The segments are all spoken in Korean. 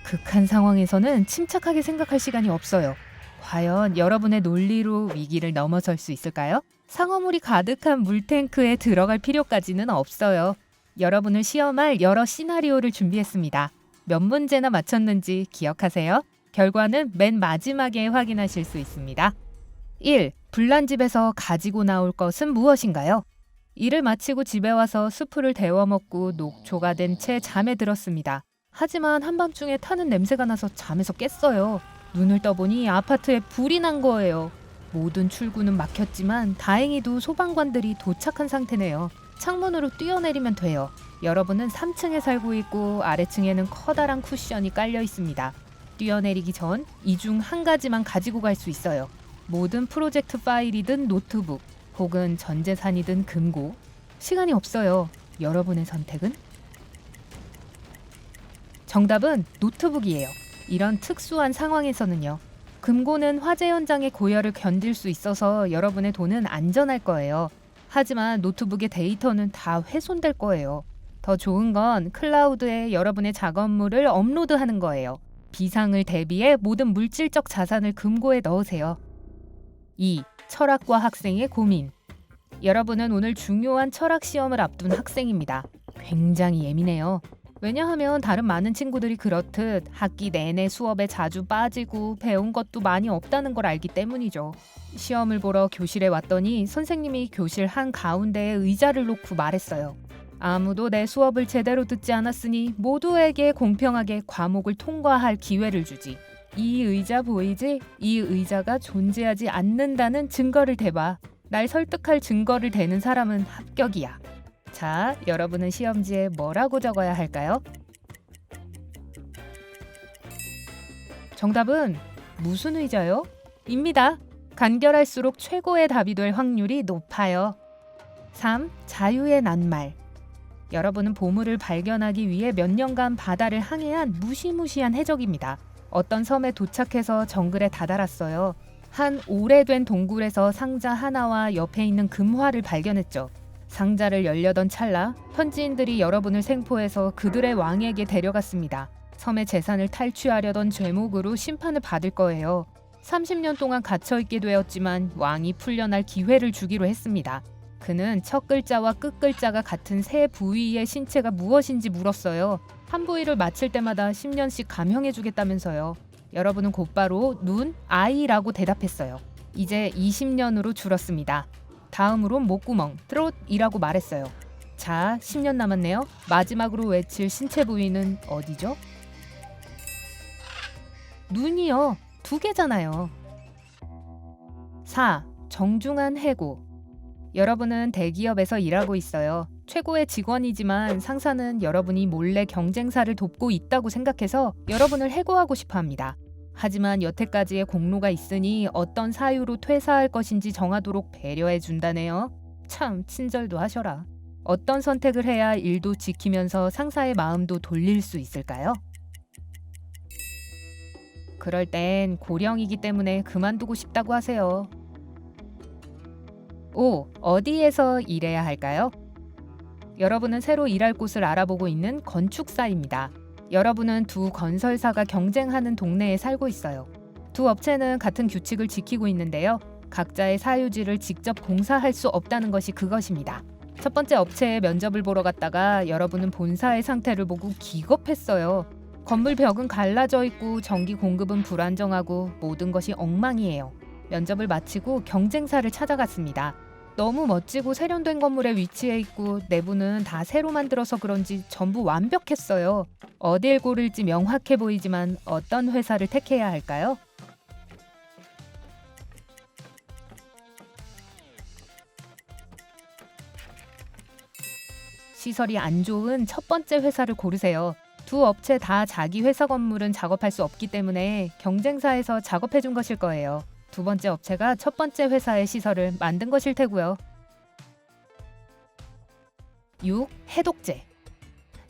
극한 상황에서는 침착하게 생각할 시간이 없어요. 과연 여러분의 논리로 위기를 넘어설 수 있을까요? 상어물이 가득한 물탱크에 들어갈 필요까지는 없어요. 여러분을 시험할 여러 시나리오를 준비했습니다. 몇 문제나 맞췄는지 기억하세요? 결과는 맨 마지막에 확인하실 수 있습니다. 1. 불난 집에서 가지고 나올 것은 무엇인가요? 일을 마치고 집에 와서 수프를 데워 먹고 녹초가 된 채 잠에 들었습니다. 하지만 한밤중에 타는 냄새가 나서 잠에서 깼어요. 눈을 떠보니 아파트에 불이 난 거예요. 모든 출구는 막혔지만 다행히도 소방관들이 도착한 상태네요. 창문으로 뛰어내리면 돼요. 여러분은 3층에 살고 있고 아래층에는 커다란 쿠션이 깔려 있습니다. 뛰어내리기 전 이 중 한 가지만 가지고 갈 수 있어요. 모든 프로젝트 파일이든 노트북 혹은 전 재산이든 금고. 시간이 없어요. 여러분의 선택은? 정답은 노트북이에요. 이런 특수한 상황에서는요. 금고는 화재 현장의 고열을 견딜 수 있어서 여러분의 돈은 안전할 거예요. 하지만 노트북의 데이터는 다 훼손될 거예요. 더 좋은 건 클라우드에 여러분의 작업물을 업로드하는 거예요. 비상을 대비해 모든 물질적 자산을 금고에 넣으세요. 2. 철학과 학생의 고민. 여러분은 오늘 중요한 철학 시험을 앞둔 학생입니다. 굉장히 예민해요. 왜냐하면 다른 많은 친구들이 그렇듯 학기 내내 수업에 자주 빠지고 배운 것도 많이 없다는 걸 알기 때문이죠. 시험을 보러 교실에 왔더니 선생님이 교실 한가운데에 의자를 놓고 말했어요. 아무도 내 수업을 제대로 듣지 않았으니 모두에게 공평하게 과목을 통과할 기회를 주지. 이 의자 보이지? 이 의자가 존재하지 않는다는 증거를 대봐. 날 설득할 증거를 대는 사람은 합격이야. 자, 여러분은 시험지에 뭐라고 적어야 할까요? 정답은 무슨 의자요? 입니다. 간결할수록 최고의 답이 될 확률이 높아요. 3. 자유의 낱말. 여러분은 보물을 발견하기 위해 몇 년간 바다를 항해한 무시무시한 해적입니다. 어떤 섬에 도착해서 정글에 다다랐어요. 한 오래된 동굴에서 상자 하나와 옆에 있는 금화를 발견했죠. 상자를 열려던 찰나 현지인들이 여러분을 생포해서 그들의 왕에게 데려갔습니다. 섬의 재산을 탈취하려던 죄목으로 심판을 받을 거예요. 30년 동안 갇혀있게 되었지만 왕이 풀려날 기회를 주기로 했습니다. 그는 첫 글자와 끝 글자가 같은 세 부위의 신체가 무엇인지 물었어요. 한 부위를 맞힐 때마다 10년씩 감형해주겠다면서요. 여러분은 곧바로 눈, 아이라고 대답했어요. 이제 20년으로 줄었습니다. 다음으로 목구멍, 트롯이라고 말했어요. 자, 10년 남았네요. 마지막으로 외칠 신체 부위는 어디죠? 눈이요. 2개잖아요. 4. 정중한 해고. 여러분은 대기업에서 일하고 있어요. 최고의 직원이지만 상사는 여러분이 몰래 경쟁사를 돕고 있다고 생각해서 여러분을 해고하고 싶어 합니다. 하지만 여태까지의 공로가 있으니 어떤 사유로 퇴사할 것인지 정하도록 배려해 준다네요. 참 친절도 하셔라. 어떤 선택을 해야 일도 지키면서 상사의 마음도 돌릴 수 있을까요? 그럴 땐 고령이기 때문에 그만두고 싶다고 하세요. 5. 어디에서 일해야 할까요? 여러분은 새로 일할 곳을 알아보고 있는 건축사입니다. 여러분은 두 건설사가 경쟁하는 동네에 살고 있어요. 두 업체는 같은 규칙을 지키고 있는데요. 각자의 사유지를 직접 공사할 수 없다는 것이 그것입니다. 첫 번째 업체에 면접을 보러 갔다가 여러분은 본사의 상태를 보고 기겁했어요. 건물 벽은 갈라져 있고 전기 공급은 불안정하고 모든 것이 엉망이에요. 면접을 마치고 경쟁사를 찾아갔습니다. 너무 멋지고 세련된 건물에 위치해 있고 내부는 다 새로 만들어서 그런지 전부 완벽했어요. 어딜 고를지 명확해 보이지만 어떤 회사를 택해야 할까요? 시설이 안 좋은 첫 번째 회사를 고르세요. 두 업체 다 자기 회사 건물은 작업할 수 없기 때문에 경쟁사에서 작업해 준 것일 거예요. 두 번째 업체가 첫 번째 회사의 시설을 만든 것일 테고요. 6. 해독제.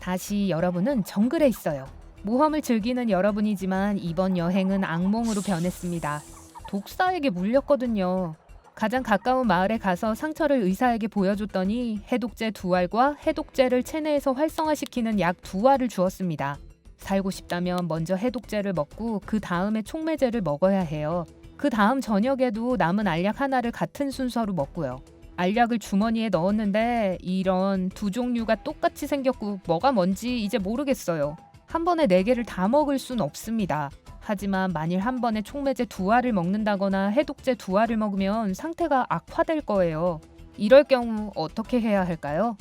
다시 여러분은 정글에 있어요. 모험을 즐기는 여러분이지만 이번 여행은 악몽으로 변했습니다. 독사에게 물렸거든요. 가장 가까운 마을에 가서 상처를 의사에게 보여줬더니 해독제 2알과 해독제를 체내에서 활성화시키는 약 2알을 주었습니다. 살고 싶다면 먼저 해독제를 먹고 그 다음에 촉매제를 먹어야 해요. 그 다음 저녁에도 남은 알약 하나를 같은 순서로 먹고요. 알약을 주머니에 넣었는데 이런 두 종류가 똑같이 생겼고 뭐가 뭔지 이제 모르겠어요. 한 번에 4개를 다 먹을 순 없습니다. 하지만 만일 한 번에 촉매제 2알을 먹는다거나 해독제 2알을 먹으면 상태가 악화될 거예요. 이럴 경우 어떻게 해야 할까요?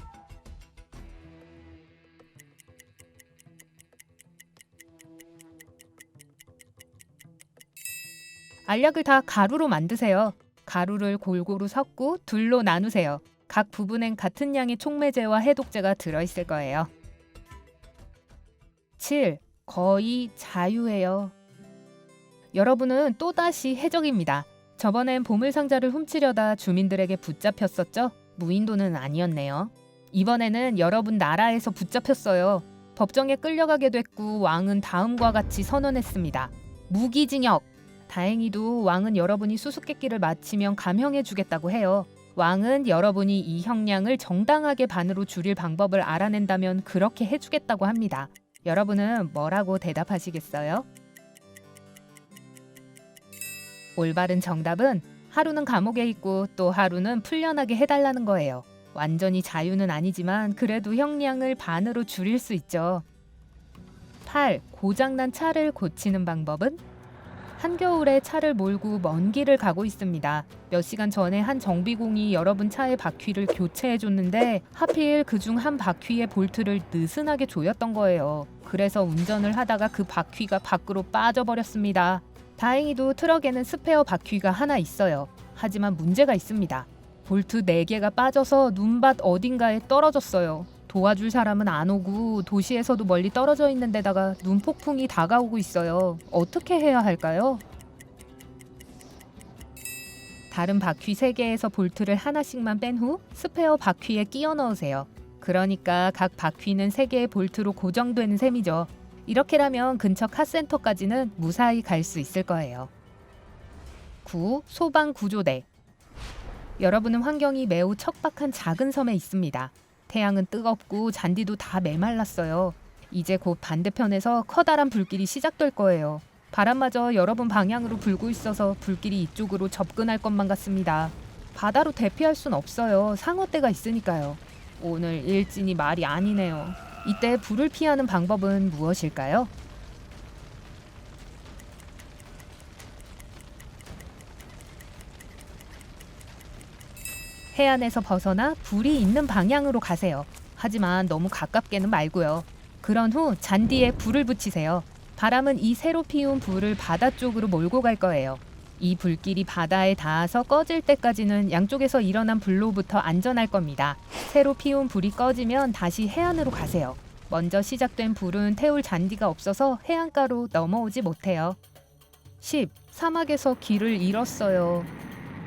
알약을 다 가루로 만드세요. 가루를 골고루 섞고 둘로 나누세요. 각 부분엔 같은 양의 촉매제와 해독제가 들어있을 거예요. 7. 거의 자유해요. 여러분은 또다시 해적입니다. 저번엔 보물상자를 훔치려다 주민들에게 붙잡혔었죠? 무인도는 아니었네요. 이번에는 여러분 나라에서 붙잡혔어요. 법정에 끌려가게 됐고 왕은 다음과 같이 선언했습니다. 무기징역! 다행히도 왕은 여러분이 수수께끼를 마치면 감형해 주겠다고 해요. 왕은 여러분이 이 형량을 정당하게 반으로 줄일 방법을 알아낸다면 그렇게 해주겠다고 합니다. 여러분은 뭐라고 대답하시겠어요? 올바른 정답은 하루는 감옥에 있고 또 하루는 풀려나게 해달라는 거예요. 완전히 자유는 아니지만 그래도 형량을 반으로 줄일 수 있죠. 8. 고장난 차를 고치는 방법은? 한겨울에 차를 몰고 먼 길을 가고 있습니다. 몇 시간 전에 한 정비공이 여러분 차의 바퀴를 교체해줬는데 하필 그중 한 바퀴의 볼트를 느슨하게 조였던 거예요. 그래서 운전을 하다가 그 바퀴가 밖으로 빠져버렸습니다. 다행히도 트럭에는 스페어 바퀴가 하나 있어요. 하지만 문제가 있습니다. 볼트 4개가 빠져서 눈밭 어딘가에 떨어졌어요. 도와줄 사람은 안 오고 도시에서도 멀리 떨어져 있는 데다가 눈폭풍이 다가오고 있어요. 어떻게 해야 할까요? 다른 바퀴 3개에서 볼트를 하나씩만 뺀 후 스페어 바퀴에 끼워 넣으세요. 그러니까 각 바퀴는 3개의 볼트로 고정되는 셈이죠. 이렇게라면 근처 카센터까지는 무사히 갈 수 있을 거예요. 9. 소방구조대. 여러분은 환경이 매우 척박한 작은 섬에 있습니다. 태양은 뜨겁고 잔디도 다 메말랐어요. 이제 곧 반대편에서 커다란 불길이 시작될 거예요. 바람마저 여러분 방향으로 불고 있어서 불길이 이쪽으로 접근할 것만 같습니다. 바다로 대피할 순 없어요. 상어떼가 있으니까요. 오늘 일진이 말이 아니네요. 이때 불을 피하는 방법은 무엇일까요? 해안에서 벗어나 불이 있는 방향으로 가세요. 하지만 너무 가깝게는 말고요. 그런 후 잔디에 불을 붙이세요. 바람은 이 새로 피운 불을 바다 쪽으로 몰고 갈 거예요. 이 불길이 바다에 닿아서 꺼질 때까지는 양쪽에서 일어난 불로부터 안전할 겁니다. 새로 피운 불이 꺼지면 다시 해안으로 가세요. 먼저 시작된 불은 태울 잔디가 없어서 해안가로 넘어오지 못해요. 10. 사막에서 길을 잃었어요.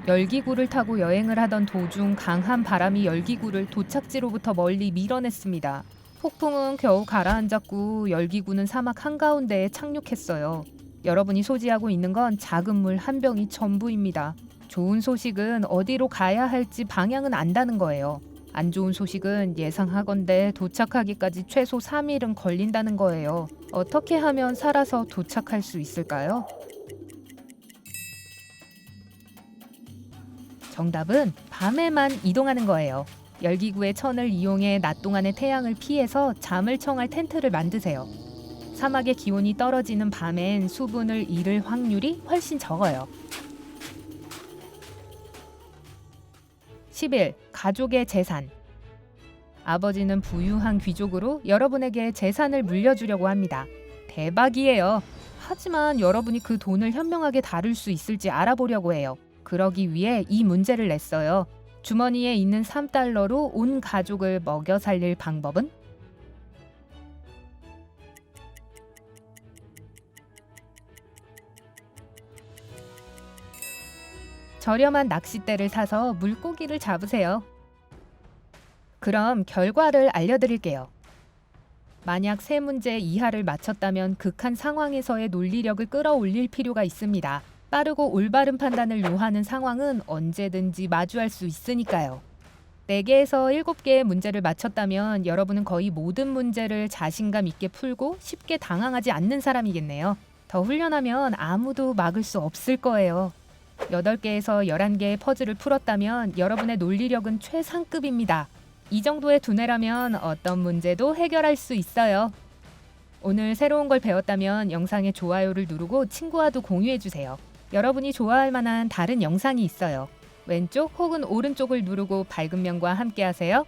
열기구를 타고 여행을 하던 도중 강한 바람이 열기구를 도착지로부터 멀리 밀어냈습니다. 폭풍은 겨우 가라앉았고 열기구는 사막 한가운데에 착륙했어요. 여러분이 소지하고 있는 건 작은 물 한 병이 전부입니다. 좋은 소식은 어디로 가야 할지 방향은 안다는 거예요. 안 좋은 소식은 예상하건대 도착하기까지 최소 3일은 걸린다는 거예요. 어떻게 하면 살아서 도착할 수 있을까요? 정답은 밤에만 이동하는 거예요. 열기구의 천을 이용해 낮 동안의 태양을 피해서 잠을 청할 텐트를 만드세요. 사막의 기온이 떨어지는 밤엔 수분을 잃을 확률이 훨씬 적어요. 11. 가족의 재산. 아버지는 부유한 귀족으로 여러분에게 재산을 물려주려고 합니다. 대박이에요. 하지만 여러분이 그 돈을 현명하게 다룰 수 있을지 알아보려고 해요. 그러기 위해 이 문제를 냈어요. 주머니에 있는 3달러로 온 가족을 먹여 살릴 방법은? 저렴한 낚싯대를 사서 물고기를 잡으세요. 그럼 결과를 알려드릴게요. 만약 3문제 이하를 맞췄다면 극한 상황에서의 논리력을 끌어올릴 필요가 있습니다. 빠르고 올바른 판단을 요하는 상황은 언제든지 마주할 수 있으니까요. 4개에서 7개의 문제를 맞췄다면 여러분은 거의 모든 문제를 자신감 있게 풀고 쉽게 당황하지 않는 사람이겠네요. 더 훈련하면 아무도 막을 수 없을 거예요. 8개에서 11개의 퍼즐을 풀었다면 여러분의 논리력은 최상급입니다. 이 정도의 두뇌라면 어떤 문제도 해결할 수 있어요. 오늘 새로운 걸 배웠다면 영상에 좋아요를 누르고 친구와도 공유해주세요. 여러분이 좋아할 만한 다른 영상이 있어요. 왼쪽 혹은 오른쪽을 누르고 밝은 면과 함께 하세요.